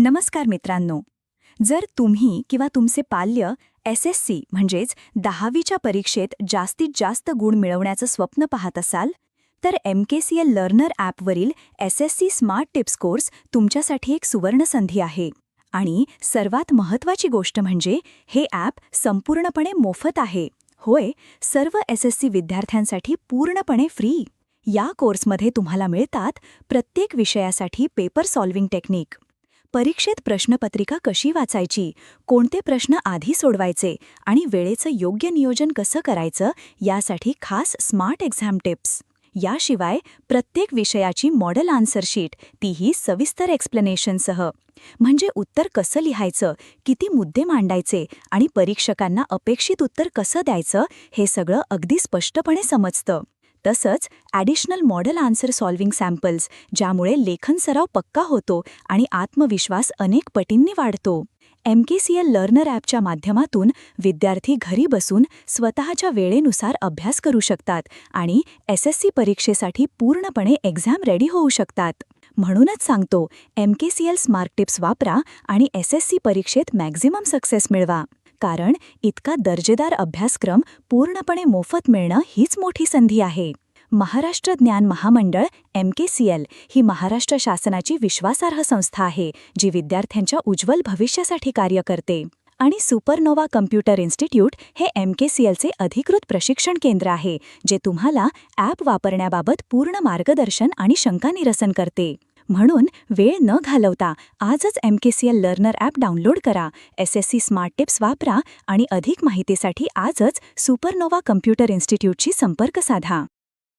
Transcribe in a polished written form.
नमस्कार मित्रांनो. जर तुम्ही किंवा तुमचे पाल्य एस-एस-सी म्हणजेच 10वीच्या परीक्षेत जास्तीत जास्त गुण मिळवण्याचं स्वप्न पाहत असाल, तर MKCL लर्नर ॲपवरील एस-एस-सी स्मार्ट टिप्स कोर्स तुमच्यासाठी एक सुवर्णसंधी आहे. आणि सर्वात महत्त्वाची गोष्ट म्हणजे हे ॲप संपूर्णपणे मोफत आहे. होय, सर्व एस-एस-सी विद्यार्थ्यांसाठी पूर्णपणे फ्री. या कोर्समध्ये तुम्हाला मिळतात प्रत्येक विषयासाठी पेपर सॉल्व्हिंग टेक्निक, परीक्षेत प्रश्नपत्रिका कशी वाचायची, कोणते प्रश्न आधी सोडवायचे आणि वेळेचं योग्य नियोजन कसं करायचं यासाठी खास स्मार्ट एक्झाम टिप्स. याशिवाय प्रत्येक विषयाची मॉडेल आन्सर शीट, तीही सविस्तर एक्सप्लेनेशनसह. म्हणजे उत्तर कसं लिहायचं, किती मुद्दे मांडायचे आणि परीक्षकांना अपेक्षित उत्तर कसं द्यायचं हे सगळं अगदी स्पष्टपणे समजतं. तसंच additional model answer solving samples, ज्यामुळे लेखन सराव पक्का होतो आणि आत्मविश्वास अनेक पटींनी वाढतो. MKCL लर्नर ॲपच्या माध्यमातून विद्यार्थी घरी बसून स्वतःच्या वेळेनुसार अभ्यास करू शकतात आणि एस-एस-सी परीक्षेसाठी पूर्णपणे एक्झाम रेडी होऊ शकतात. म्हणूनच सांगतो, MKCL स्मार्ट टिप्स वापरा आणि एस-एस-सी परीक्षेत मॅक्झिमम सक्सेस मिळवा. कारण इतका दर्जेदार अभ्यासक्रम पूर्णपणे मोफत मिळणं हीच मोठी संधी आहे. महाराष्ट्र ज्ञान महामंडळ MKCL ही महाराष्ट्र शासनाची विश्वासार्ह संस्था आहे, जी विद्यार्थ्यांच्या उज्ज्वल भविष्यासाठी कार्य करते. आणि सुपरनोवा कम्प्युटर इन्स्टिट्यूट हे MKCLचे अधिकृत प्रशिक्षण केंद्र आहे, जे तुम्हाला ॲप वापरण्याबाबत पूर्ण मार्गदर्शन आणि शंकानिरसन करते. म्हणून वेळ न घालवता आजच MKCL लर्नर ॲप डाउनलोड करा, एस-एस-सी स्मार्ट टिप्स वापरा आणि अधिक माहितीसाठी आजच सुपरनोवा कम्प्युटर इन्स्टिट्यूटशी संपर्क साधा.